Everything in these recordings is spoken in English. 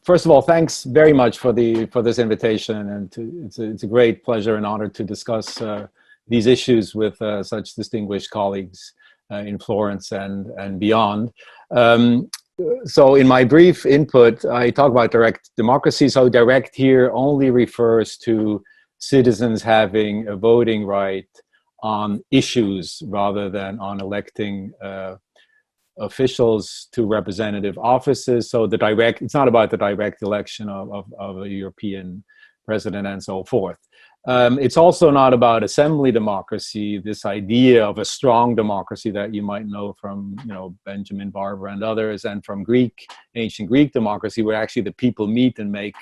First of all, thanks very much for this invitation, and it's a great pleasure and honor to discuss these issues with such distinguished colleagues in Florence and beyond. So in my brief input, I talk about direct democracy. So direct here only refers to citizens having a voting right on issues rather than on electing officials to representative offices. So it's not about the direct election of a European president and so forth. It's also not about assembly democracy, this idea of a strong democracy that you might know from, Benjamin Barber and others, and from ancient Greek democracy, where actually the people meet and make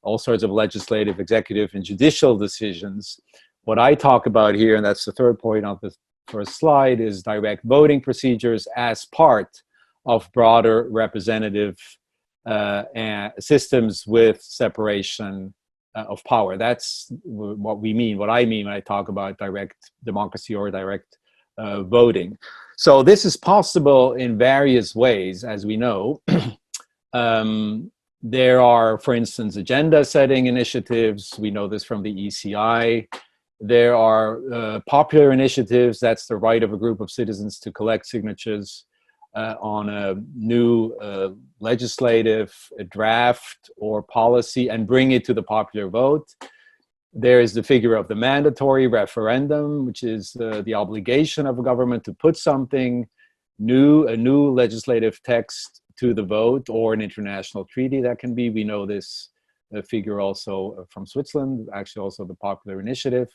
all sorts of legislative, executive, and judicial decisions. What I talk about here, and that's the third point on this first slide, is direct voting procedures as part of broader representative systems with separation of power. That's what I mean when I talk about direct democracy or direct voting. So this is possible in various ways, as we know. There are, for instance, agenda setting initiatives. We know this from the ECI. There are popular initiatives. That's the right of a group of citizens to collect signatures on a new legislative draft or policy and bring it to the popular vote. There is the figure of the mandatory referendum, which is the obligation of a government to put a new legislative text to the vote, or an international treaty that can be. We know this figure also from Switzerland, actually also the popular initiative.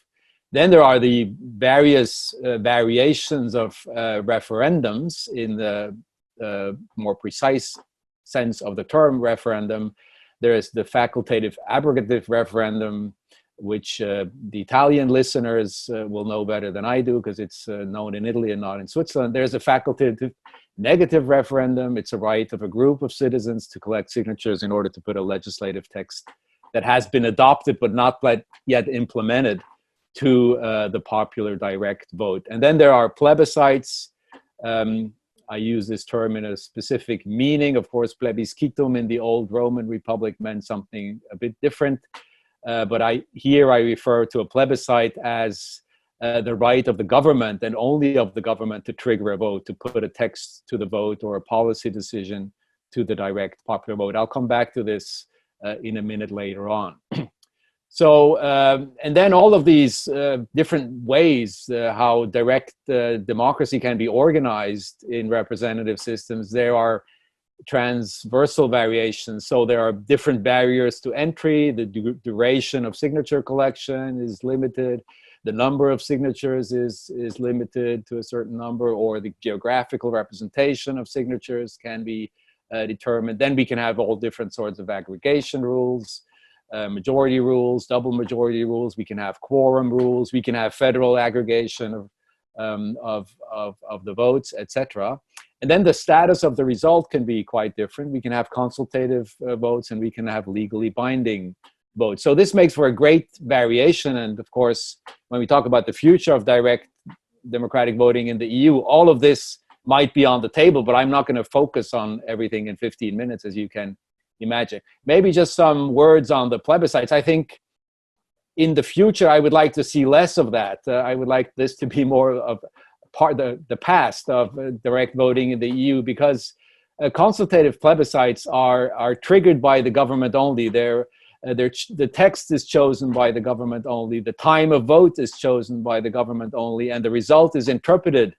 Then there are the various variations of referendums in the more precise sense of the term referendum. There is the facultative abrogative referendum, which the Italian listeners will know better than I do, because it's known in Italy and not in Switzerland. There's a facultative negative referendum. It's a right of a group of citizens to collect signatures in order to put a legislative text that has been adopted but not yet implemented to the popular direct vote. And then there are plebiscites. I use this term in a specific meaning. Of course, plebiscitum in the old Roman Republic meant something a bit different. But I refer to a plebiscite as the right of the government, and only of the government, to trigger a vote, to put a text to the vote or a policy decision to the direct popular vote. I'll come back to this in a minute later on. So, and then all of these different ways how direct democracy can be organized in representative systems, there are transversal variations. So there are different barriers to entry. The duration of signature collection is limited. The number of signatures is limited to a certain number, or the geographical representation of signatures can be determined. Then we can have all different sorts of aggregation rules, majority rules, double majority rules. We can have quorum rules. We can have federal aggregation of the votes, etc. And then the status of the result can be quite different. We can have consultative votes, and we can have legally binding votes. So this makes for a great variation. And of course, when we talk about the future of direct democratic voting in the EU, all of this might be on the table, but I'm not going to focus on everything in 15 minutes, as you can imagine. Maybe just some words on the plebiscites. I think in the future, I would like to see less of that. I would like this to be more of the past of direct voting in the EU, because consultative plebiscites are triggered by the government only. The text is chosen by the government only. The time of vote is chosen by the government only, and the result is interpreted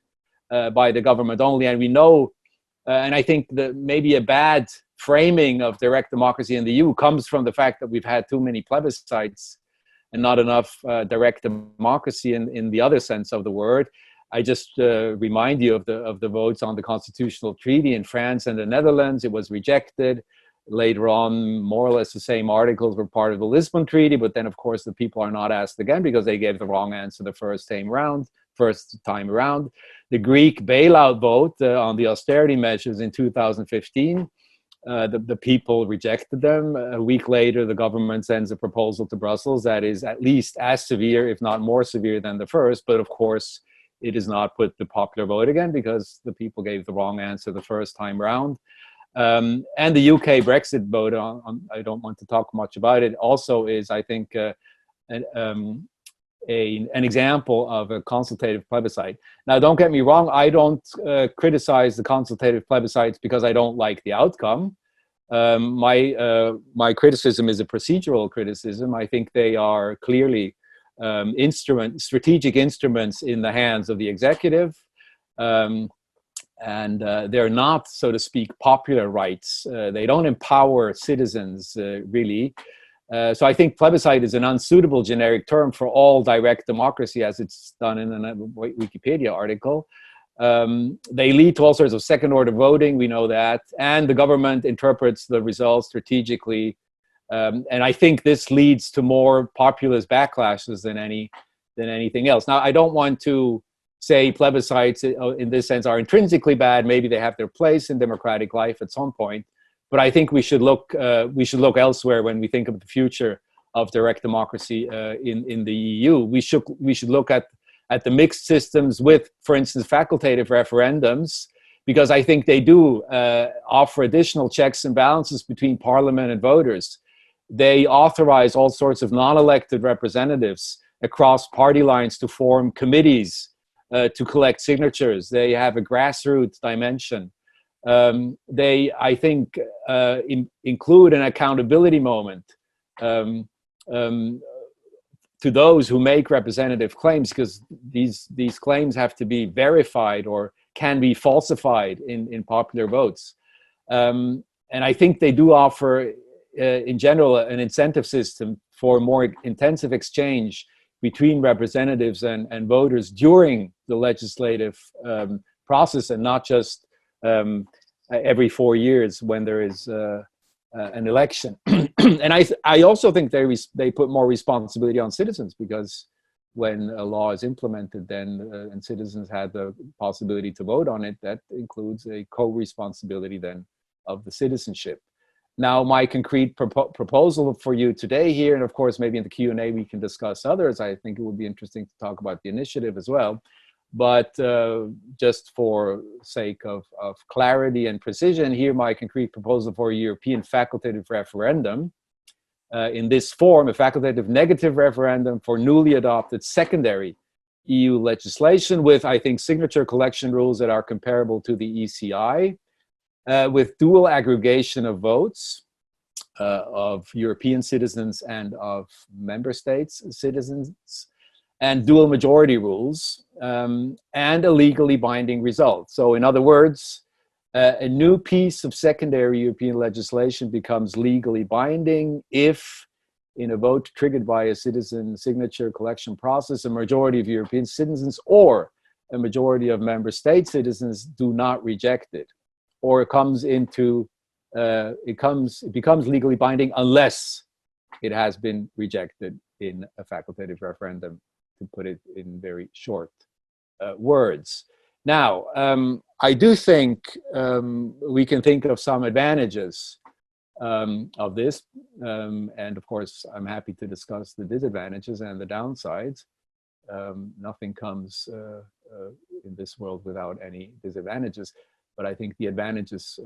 by the government only. And we know, and I think that maybe a bad framing of direct democracy in the EU comes from the fact that we've had too many plebiscites and not enough direct democracy in the other sense of the word. I just remind you of the votes on the constitutional treaty in France and the Netherlands. It was rejected. Later on, more or less the same articles were part of the Lisbon Treaty, but then of course the people are not asked again because they gave the wrong answer the first time around. The Greek bailout vote on the austerity measures in 2015, the people rejected them. A week later, the government sends a proposal to Brussels that is at least as severe, if not more severe than the first, but of course it is not put to popular vote again because the people gave the wrong answer the first time around. And the UK Brexit vote, I don't want to talk much about it, also is, I think, an example of a consultative plebiscite. Now, don't get me wrong, I don't criticize the consultative plebiscites because I don't like the outcome. My criticism is a procedural criticism. I think they are clearly strategic instruments in the hands of the executive. And they're not, so to speak, popular rights. They don't empower citizens, really. So I think plebiscite is an unsuitable generic term for all direct democracy, as it's done in a Wikipedia article. They lead to all sorts of second-order voting, we know that, and the government interprets the results strategically. And I think this leads to more populist backlashes than anything else. Now, I don't want to say plebiscites in this sense are intrinsically bad. Maybe they have their place in democratic life at some point, but I think we should look elsewhere when we think of the future of direct democracy in the EU. We should look at the mixed systems with, for instance, facultative referendums, because I think they do offer additional checks and balances between parliament and voters. They authorize all sorts of non-elected representatives across party lines to form committees to collect signatures. They have a grassroots dimension. They, I think, include an accountability moment to those who make representative claims, because these claims have to be verified or can be falsified in popular votes. And I think they do offer, in general, an incentive system for more intensive exchange between representatives and voters during the legislative process, and not just every 4 years when there is an election. And I also think they put more responsibility on citizens, because when a law is implemented, then and citizens had the possibility to vote on it, that includes a co-responsibility then of the citizenship. Now, my concrete proposal for you today here, and of course, maybe in the Q&A we can discuss others. I think it would be interesting to talk about the initiative as well. But just for sake of clarity and precision, here my concrete proposal for a European facultative referendum. In this form, a facultative negative referendum for newly adopted secondary EU legislation with, I think, signature collection rules that are comparable to the ECI. With dual aggregation of votes of European citizens and of member states' citizens, and dual majority rules, and a legally binding result. So in other words, a new piece of secondary European legislation becomes legally binding if, in a vote triggered by a citizen signature collection process, a majority of European citizens or a majority of member state citizens do not reject it. Or it becomes legally binding unless it has been rejected in a facultative referendum, to put it in very short words. Now, I do think we can think of some advantages of this, and of course, I'm happy to discuss the disadvantages and the downsides. Nothing comes in this world without any disadvantages. But I think the advantages,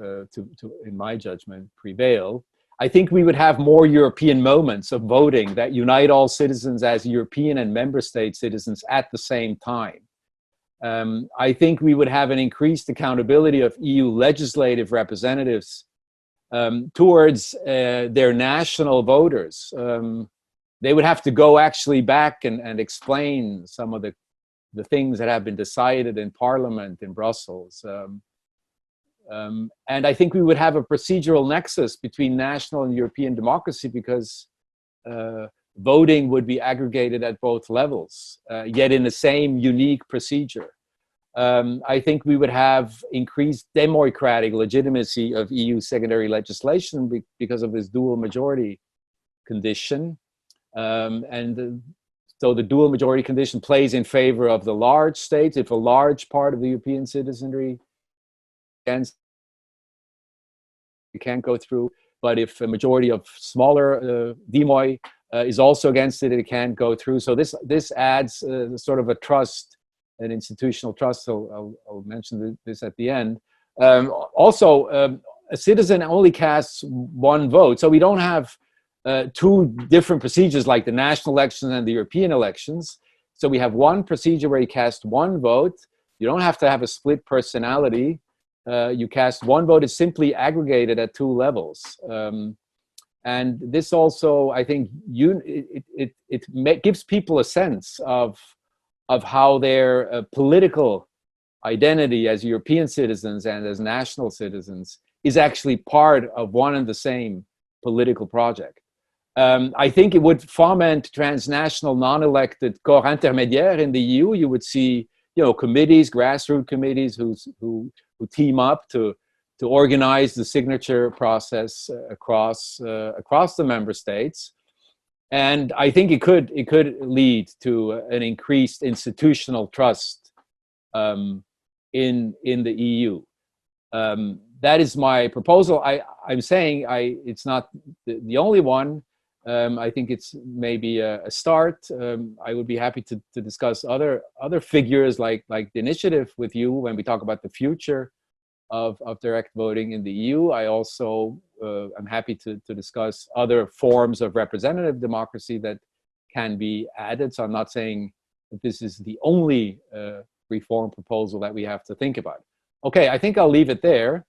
in my judgment, prevail. I think we would have more European moments of voting that unite all citizens as European and member state citizens at the same time. I think we would have an increased accountability of EU legislative representatives towards their national voters. They would have to go actually back and explain some of the things that have been decided in Parliament in Brussels. And I think we would have a procedural nexus between national and European democracy, because voting would be aggregated at both levels, yet in the same unique procedure. I think we would have increased democratic legitimacy of EU secondary legislation because of this dual majority condition. So the dual majority condition plays in favor of the large states. If a large part of the European citizenry against, it can't go through. But if a majority of smaller demoi is also against it, it can't go through. So this adds sort of a trust, an institutional trust. So I'll mention this at the end. Also, a citizen only casts one vote. So we don't have two different procedures like the national elections and the European elections. So we have one procedure where you cast one vote. You don't have to have a split personality. You cast one vote. It's simply aggregated at two levels. And this also, I think, it gives people a sense of how their political identity as European citizens and as national citizens is actually part of one and the same political project. I think it would foment transnational non-elected corps intermédiaires in the EU. You would see, committees, grassroots committees who team up to organize the signature process across the member states. And I think it could lead to an increased institutional trust in the EU. That is my proposal. I'm saying it's not the only one. I think it's maybe a start. I would be happy to discuss other figures like the initiative with you when we talk about the future of direct voting in the EU. I also am happy to discuss other forms of representative democracy that can be added. So I'm not saying that this is the only reform proposal that we have to think about. Okay, I think I'll leave it there.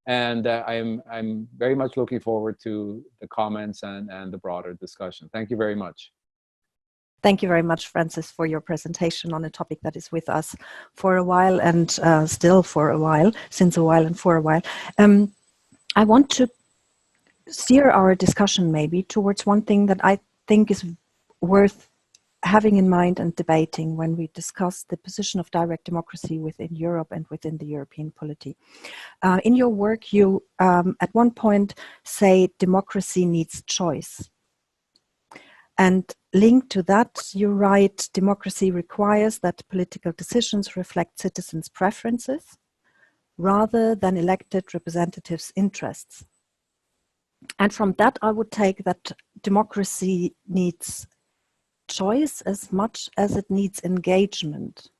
And I'm very much looking forward to the comments and the broader discussion. Thank you very much. Thank you very much, Francis, for your presentation on a topic that is with us for a while and still for a while, since a while and for a while. I want to steer our discussion maybe towards one thing that I think is worth having in mind and debating when we discuss the position of direct democracy within Europe and within the European polity. In your work, you at one point say democracy needs choice. And linked to that, you write, democracy requires that political decisions reflect citizens' preferences rather than elected representatives' interests. And from that, I would take that democracy needs choice as much as it needs engagement.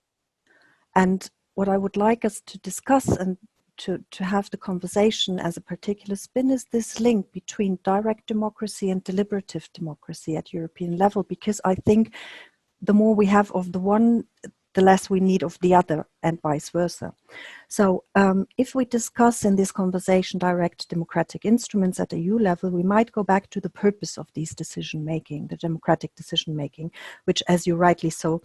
And what I would like us to discuss and to have the conversation as a particular spin is this link between direct democracy and deliberative democracy at European level, because I think the more we have of the one, the less we need of the other, and vice versa. So if we discuss in this conversation direct democratic instruments at EU level, we might go back to the purpose of these decision-making, the democratic decision-making, which, as you rightly so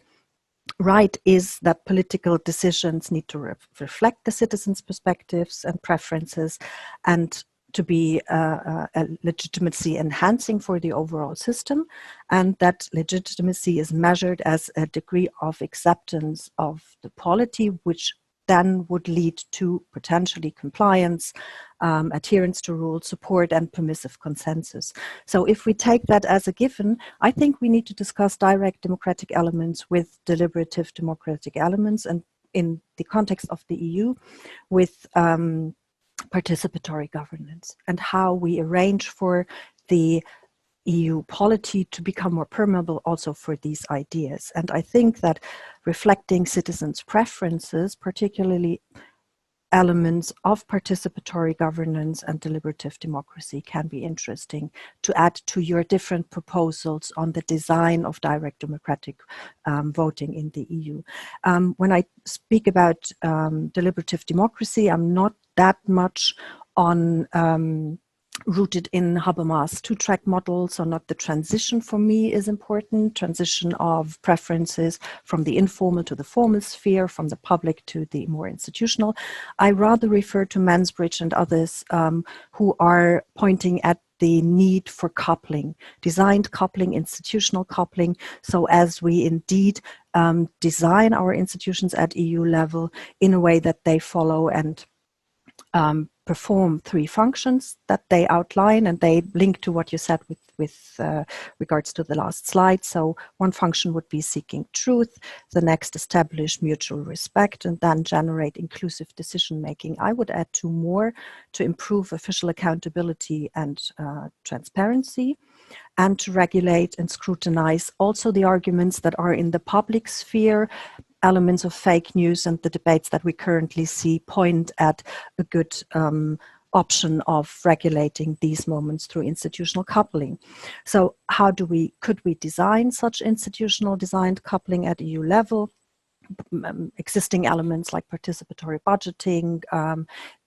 write, is that political decisions need to reflect the citizens' perspectives and preferences and to be a legitimacy enhancing for the overall system, and that legitimacy is measured as a degree of acceptance of the polity, which then would lead to potentially compliance, adherence to rules, support, and permissive consensus. So if we take that as a given, I think we need to discuss direct democratic elements with deliberative democratic elements, and in the context of the EU, with participatory governance, and how we arrange for the EU polity to become more permeable also for these ideas. And I think that reflecting citizens' preferences, particularly elements of participatory governance and deliberative democracy, can be interesting to add to your different proposals on the design of direct democratic voting in the EU. When I speak about deliberative democracy, I'm not that much on rooted in Habermas two-track model, so not the transition for me is important, transition of preferences from the informal to the formal sphere, from the public to the more institutional. I rather refer to Mansbridge and others who are pointing at the need for coupling, designed coupling, institutional coupling, so as we indeed design our institutions at EU level in a way that they follow and perform three functions that they outline, and they link to what you said with regards to the last slide. So one function would be seeking truth, the next establish mutual respect, and then generate inclusive decision-making. I would add two more: to improve official accountability and transparency, and to regulate and scrutinize also the arguments that are in the public sphere. Elements of fake news and the debates that we currently see point at a good option of regulating these moments through institutional coupling. So how could we design such institutional designed coupling at EU level? Existing elements like participatory budgeting,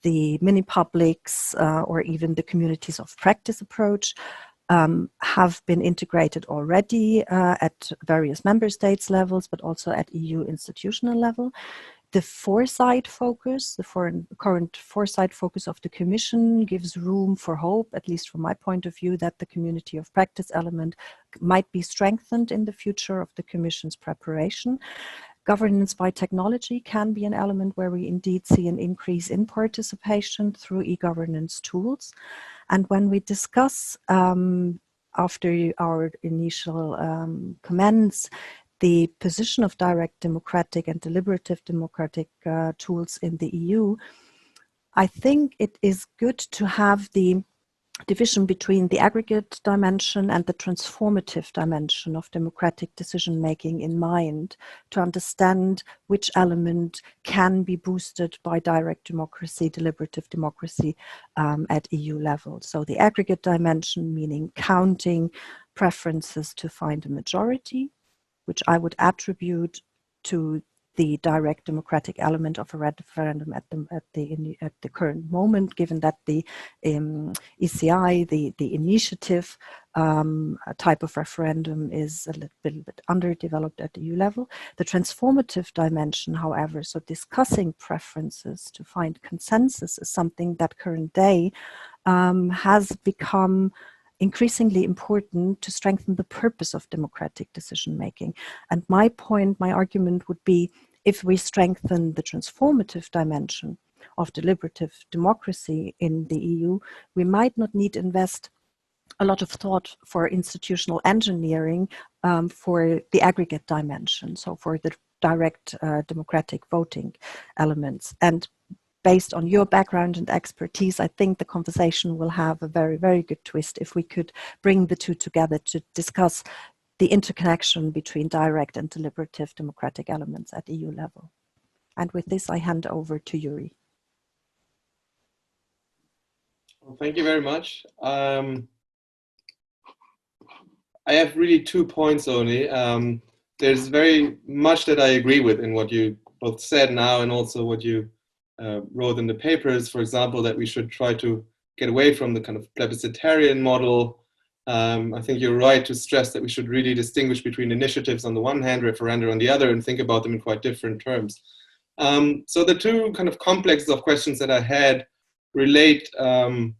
the mini-publics, or even the communities of practice approach have been integrated already at various member states levels, but also at EU institutional level. The foresight focus, the current foresight focus of the Commission gives room for hope, at least from my point of view, that the community of practice element might be strengthened in the future of the Commission's preparation. Governance by technology can be an element where we indeed see an increase in participation through e-governance tools. And when we discuss, after our initial comments, the position of direct democratic and deliberative democratic tools in the EU, I think it is good to have the division between the aggregate dimension and the transformative dimension of democratic decision-making in mind, to understand which element can be boosted by direct democracy, deliberative democracy at EU level. So the aggregate dimension, meaning counting preferences to find a majority, which I would attribute to the direct democratic element of a referendum at the current moment, given that the ECI, the initiative type of referendum, is a little bit underdeveloped at the EU level. The transformative dimension, however, so discussing preferences to find consensus, is something that current day has become increasingly important to strengthen the purpose of democratic decision-making. And my argument would be, if we strengthen the transformative dimension of deliberative democracy in the EU, we might not need to invest a lot of thought for institutional engineering for the aggregate dimension, so for the direct democratic voting elements. And based on your background and expertise, I think the conversation will have a very, very good twist if we could bring the two together to discuss the interconnection between direct and deliberative democratic elements at EU level. And with this, I hand over to Juri. Well, thank you very much. I have really 2 points only. There's very much that I agree with in what you both said now, and also what you wrote in the papers, for example, that we should try to get away from the kind of plebiscitarian model. I think you're right to stress that we should really distinguish between initiatives on the one hand, referenda on the other, and think about them in quite different terms. So the two kind of complexes of questions that I had relate on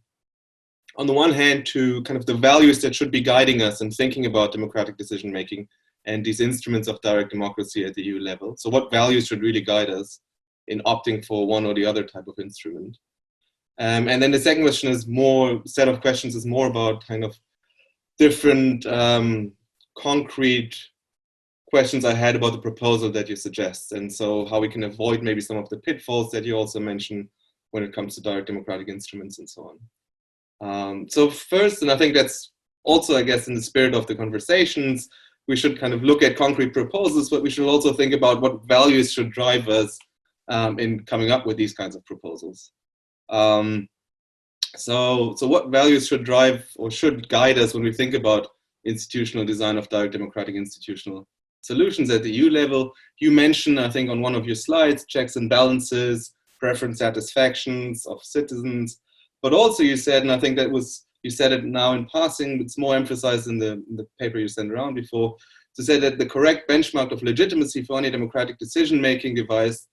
the one hand to kind of the values that should be guiding us in thinking about democratic decision making and these instruments of direct democracy at the EU level. So what values should really guide us in opting for one or the other type of instrument? And then the second question is set of questions is more about kind of different concrete questions I had about the proposal that you suggest, and so how we can avoid maybe some of the pitfalls that you also mentioned when it comes to direct democratic instruments and so on. So first, and I think that's also, I guess, in the spirit of the conversations, we should kind of look at concrete proposals, but we should also think about what values should drive us in coming up with these kinds of proposals. So what values should drive or should guide us when we think about institutional design of direct democratic institutional solutions at the EU level? You mentioned, I think, on one of your slides, checks and balances, preference satisfactions of citizens, but also you said, and I think that was, you said it now in passing, it's more emphasized in the paper you sent around before, to say that the correct benchmark of legitimacy for any democratic decision-making device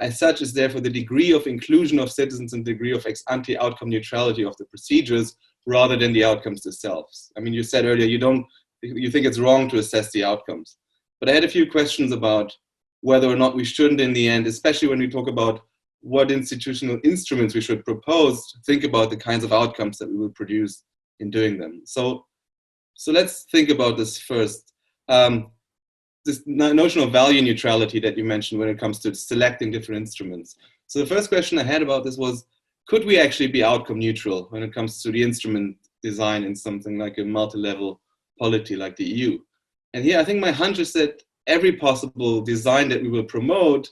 as such is therefore the degree of inclusion of citizens and degree of ex-ante outcome neutrality of the procedures rather than the outcomes themselves. I mean, you said earlier you think it's wrong to assess the outcomes. But I had a few questions about whether or not we shouldn't in the end, especially when we talk about what institutional instruments we should propose, to think about the kinds of outcomes that we will produce in doing them. So let's think about this first. This notion of value neutrality that you mentioned when it comes to selecting different instruments. So the first question I had about this was, could we actually be outcome neutral when it comes to the instrument design in something like a multi-level polity like the EU? And here I think my hunch is that every possible design that we will promote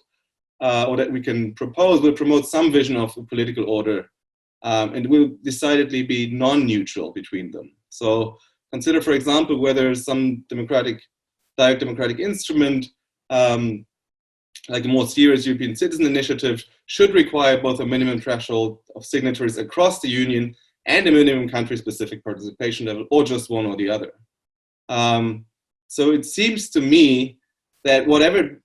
or that we can propose will promote some vision of a political order and will decidedly be non-neutral between them. So consider, for example, whether some direct democratic instrument, like a more serious European citizen initiative, should require both a minimum threshold of signatories across the Union and a minimum country-specific participation level, or just one or the other. So it seems to me that whatever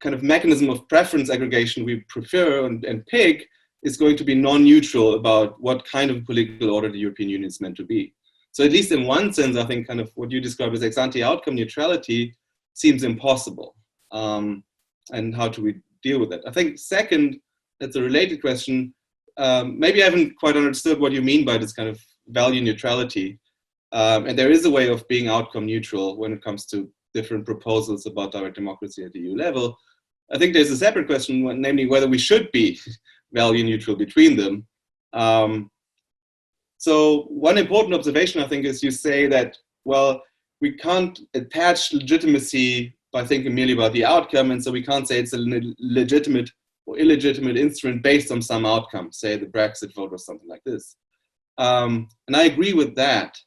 kind of mechanism of preference aggregation we prefer and pick is going to be non-neutral about what kind of political order the European Union is meant to be. So at least in one sense, I think kind of what you describe as ex-ante outcome neutrality seems impossible. And how do we deal with that? I think second, that's a related question. Maybe I haven't quite understood what you mean by this kind of value neutrality. And there is a way of being outcome neutral when it comes to different proposals about direct democracy at the EU level. I think there's a separate question, namely whether we should be value neutral between them. So one important observation, I think, is you say that, well, we can't attach legitimacy by thinking merely about the outcome, and so we can't say it's a legitimate or illegitimate instrument based on some outcome, say the Brexit vote or something like this. And I agree with that,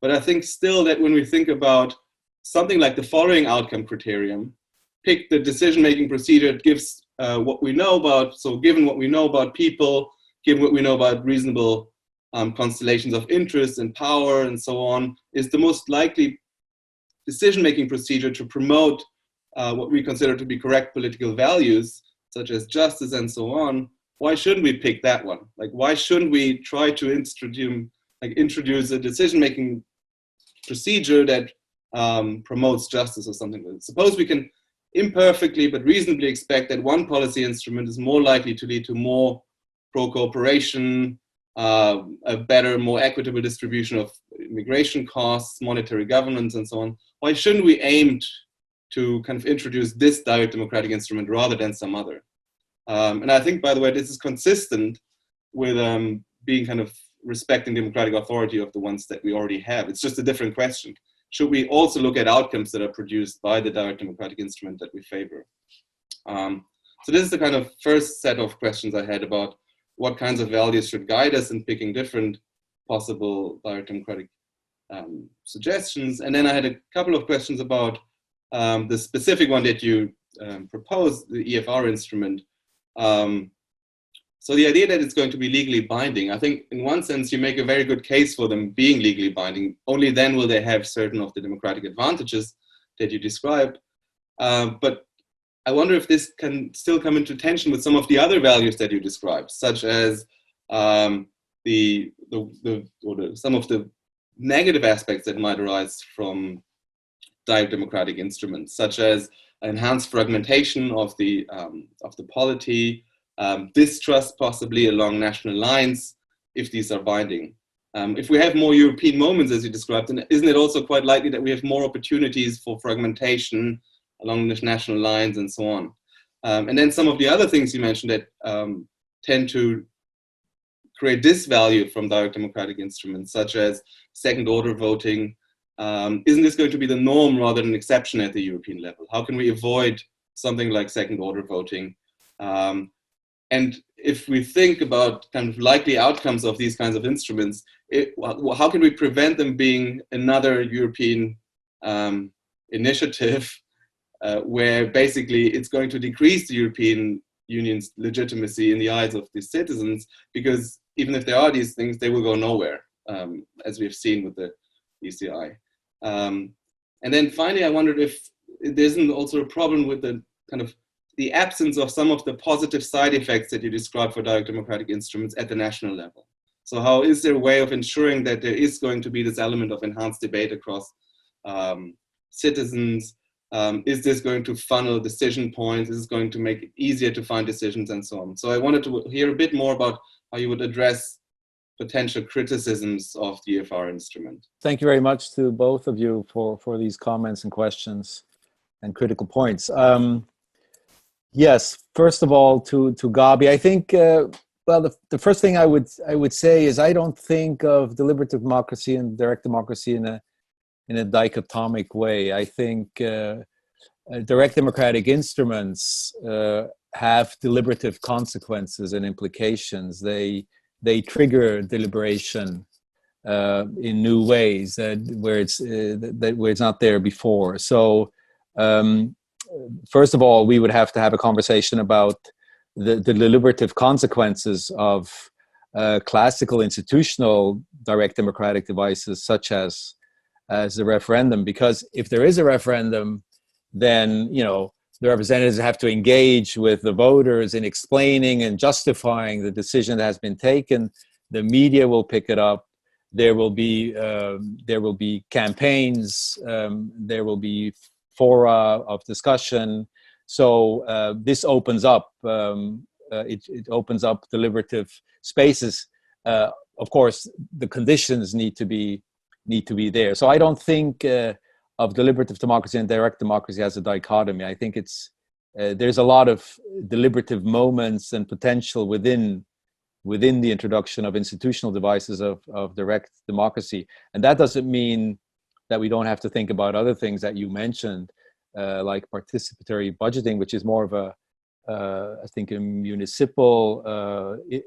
but I think still that when we think about something like the following outcome criterion, pick the decision-making procedure that gives what we know about, so given what we know about people, given what we know about reasonable constellations of interest and power and so on, is the most likely decision-making procedure to promote what we consider to be correct political values, such as justice and so on. Why shouldn't we pick that one? Like, why shouldn't we try to introduce a decision-making procedure that promotes justice or something like that? Suppose we can imperfectly but reasonably expect that one policy instrument is more likely to lead to more pro-cooperation, a better, more equitable distribution of immigration costs, monetary governance, and so on. Why shouldn't we aim to kind of introduce this direct democratic instrument rather than some other? And I think, by the way, this is consistent with being kind of respecting democratic authority of the ones that we already have. It's just a different question. Should we also look at outcomes that are produced by the direct democratic instrument that we favor? So this is the kind of first set of questions I had about what kinds of values should guide us in picking different possible direct democratic suggestions. And then I had a couple of questions about the specific one that you proposed, the EFR instrument. So the idea that it's going to be legally binding, I think in one sense you make a very good case for them being legally binding. Only then will they have certain of the democratic advantages that you described. But I wonder if this can still come into tension with some of the other values that you described, such as some of the negative aspects that might arise from direct democratic instruments, such as enhanced fragmentation of the polity, distrust possibly along national lines, if these are binding. If we have more European moments, as you described, then isn't it also quite likely that we have more opportunities for fragmentation along the national lines and so on? And then some of the other things you mentioned that tend to create disvalue from direct democratic instruments, such as second order voting. Isn't this going to be the norm rather than an exception at the European level? How can we avoid something like second order voting? And if we think about kind of likely outcomes of these kinds of instruments, how can we prevent them being another European initiative where basically it's going to decrease the European Union's legitimacy in the eyes of the citizens, because even if there are these things, they will go nowhere, as we've seen with the ECI. And then finally, I wondered if there isn't also a problem with the kind of the absence of some of the positive side effects that you described for direct democratic instruments at the national level. So how is there a way of ensuring that there is going to be this element of enhanced debate across citizens? Is this going to funnel decision points? Is this going to make it easier to find decisions and so on? So I wanted to hear a bit more about how you would address potential criticisms of the EFR instrument. Thank you very much to both of you for these comments and questions and critical points. Yes, first of all, to Gaby, I think, well, the first thing I would say is I don't think of deliberative democracy and direct democracy in a dichotomic way. I think direct democratic instruments have deliberative consequences and implications. They they trigger deliberation in new ways where it's not there before. So first of all, we would have to have a conversation about the deliberative consequences of classical institutional direct democratic devices such as the referendum, because if there is a referendum, then the representatives have to engage with the voters in explaining and justifying the decision that has been taken. The media will pick it up. There will be campaigns. There will be fora of discussion. So this opens up. It opens up deliberative spaces. Of course, the conditions need to be there. So I don't think of deliberative democracy and direct democracy as a dichotomy. I think there's a lot of deliberative moments and potential within the introduction of institutional devices of direct democracy. And that doesn't mean that we don't have to think about other things that you mentioned, like participatory budgeting, which is more of I think a municipal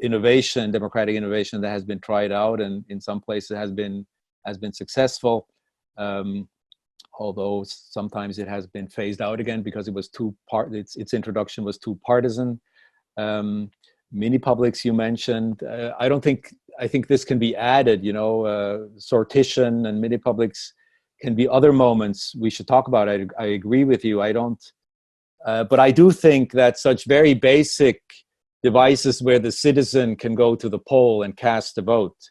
innovation, democratic innovation that has been tried out, and in some places has been successful. Although sometimes it has been phased out again because it was its introduction was too partisan. Mini publics you mentioned. I think this can be added. Sortition and mini publics can be other moments we should talk about. I agree with you. But I do think that such very basic devices where the citizen can go to the poll and cast a vote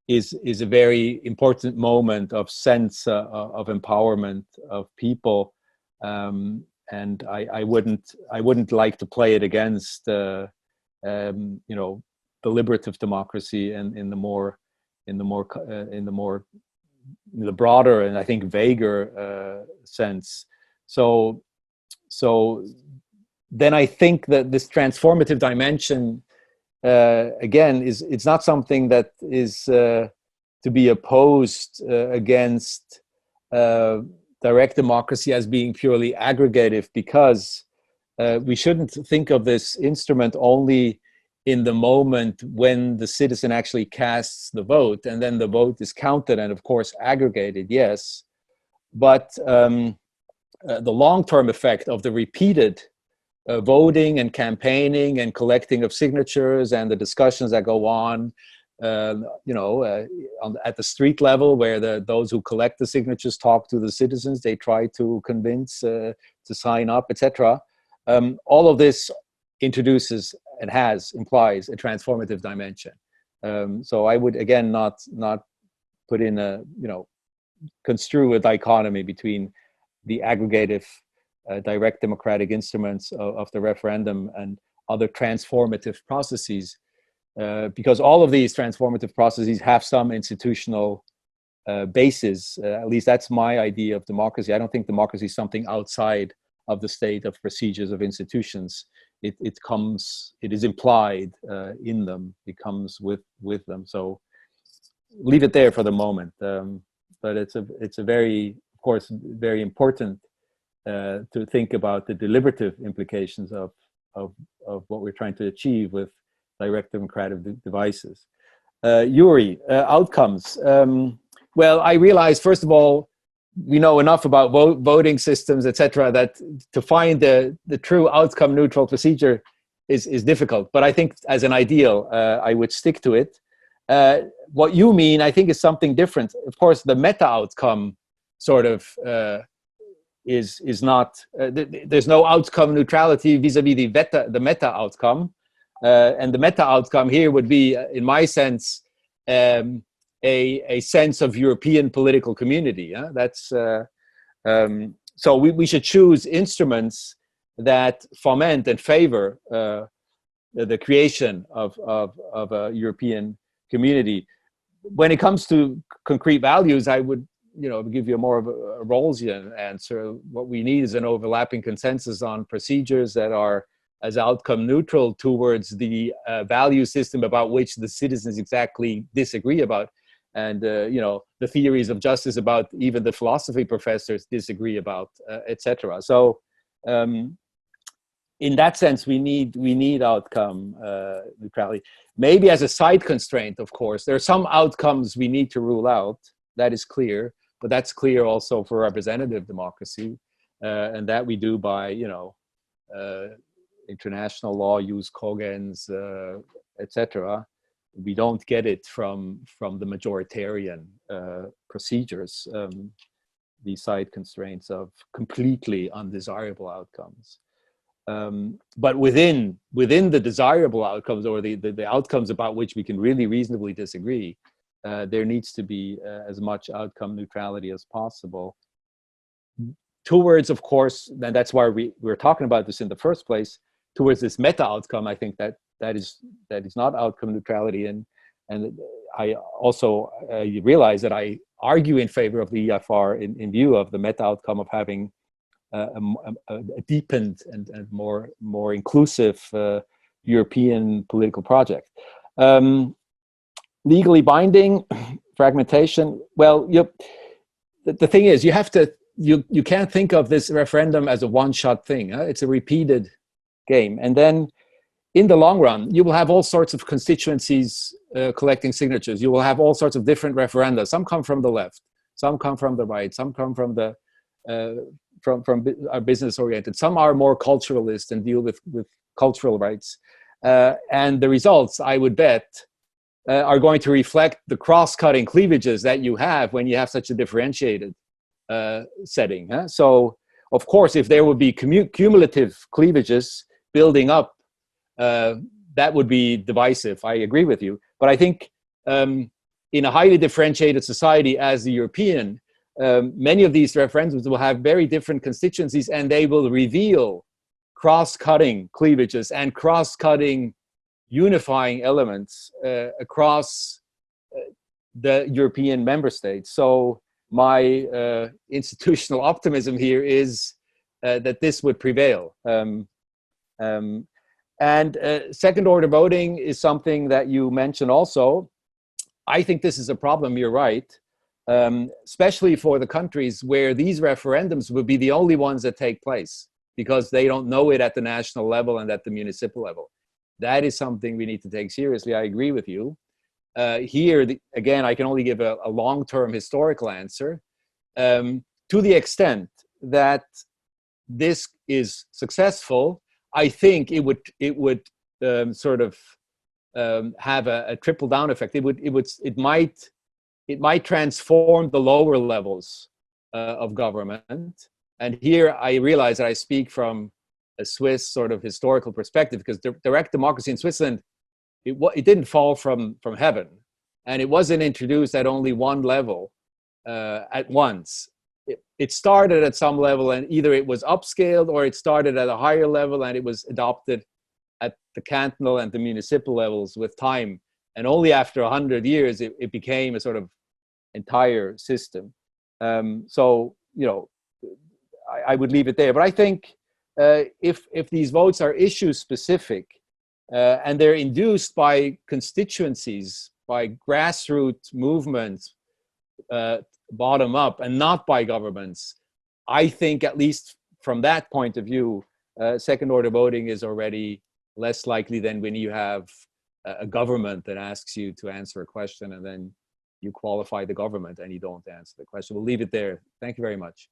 is a very important moment of sense of empowerment of people, and I wouldn't like to play it against deliberative democracy and in the broader and I think vaguer sense. So then I think that this transformative dimension, again, it's not something that is to be opposed against direct democracy as being purely aggregative, because we shouldn't think of this instrument only in the moment when the citizen actually casts the vote and then the vote is counted and of course aggregated, yes, but the long-term effect of the repeated voting and campaigning and collecting of signatures and the discussions that go on, at the street level, where those who collect the signatures talk to the citizens, they try to convince to sign up, etc. All of this introduces and implies a transformative dimension. So I would again not put in construe a dichotomy between the aggregative direct democratic instruments of the referendum and other transformative processes, because all of these transformative processes have some institutional basis. At least that's my idea of democracy. I don't think democracy is something outside of the state of procedures of institutions. It is implied in them. It comes with them. So leave it there for the moment. But it's a very, of course, very important to think about the deliberative implications of what we're trying to achieve with direct democratic devices. Juri, outcomes. Well, I realize, first of all, we know enough about voting systems, etc., that to find the true outcome neutral procedure is difficult. But I think as an ideal, I would stick to it. What you mean, I think, is something different. Of course, the meta outcome sort of is not. There's no outcome neutrality vis-a-vis the meta outcome, and the meta outcome here would be, in my sense, a sense of European political community. That's so we should choose instruments that foment and favor the creation of a European community. When it comes to concrete values, I would give you more of a Rawlsian answer. What we need is an overlapping consensus on procedures that are as outcome neutral towards the value system about which the citizens exactly disagree about. And the theories of justice about even the philosophy professors disagree about, etc. So in that sense, we need outcome neutrality. Maybe as a side constraint, of course, there are some outcomes we need to rule out. That is clear, but that's clear also for representative democracy, and that we do by, you know, international law, use cogens, etc. We don't get it from the majoritarian procedures. These side constraints of completely undesirable outcomes. But within the desirable outcomes, or the outcomes about which we can really reasonably disagree, there needs to be as much outcome neutrality as possible. Towards, of course, and that's why we're talking about this in the first place, towards this meta outcome. I think that is not outcome neutrality, and I also realize that I argue in favor of the EFR in view of the meta outcome of having a deepened and more inclusive European political project. Legally binding, fragmentation. Well, the thing is, you can't think of this referendum as a one-shot thing. It's a repeated game, and then in the long run, you will have all sorts of constituencies collecting signatures. You will have all sorts of different referenda. Some come from the left, some come from the right, some come from the are business oriented. Some are more culturalist and deal with cultural rights. And the results, I would bet, are going to reflect the cross-cutting cleavages that you have when you have such a differentiated setting. So, of course, if there would be cumulative cleavages building up, that would be divisive. I agree with you. But I think in a highly differentiated society as the European, many of these referendums will have very different constituencies, and they will reveal cross-cutting cleavages and cross-cutting unifying elements across the European member states. So my institutional optimism here is that this would prevail. And second order voting is something that you mentioned also. I think this is a problem, you're right, especially for the countries where these referendums will be the only ones that take place because they don't know it at the national level and at the municipal level. That is something we need to take seriously. I agree with you. Here, again, I can only give a long-term historical answer. To the extent that this is successful, I think it would sort of have a trickle-down effect. It might transform the lower levels of government. And here I realize that I speak from a Swiss sort of historical perspective, because direct democracy in Switzerland, it didn't fall from heaven, and it wasn't introduced at only one level at once. It started at some level, and either it was upscaled or it started at a higher level, and it was adopted at the cantonal and the municipal levels with time. And only after 100 years, it became a sort of entire system. So, you know, I would leave it there. But I think if these votes are issue specific and they're induced by constituencies, by grassroots movements, bottom up, and not by governments, I think, at least from that point of view, second order voting is already less likely than when you have a government that asks you to answer a question and then you qualify the government and you don't answer the question. We'll leave it there. Thank you very much.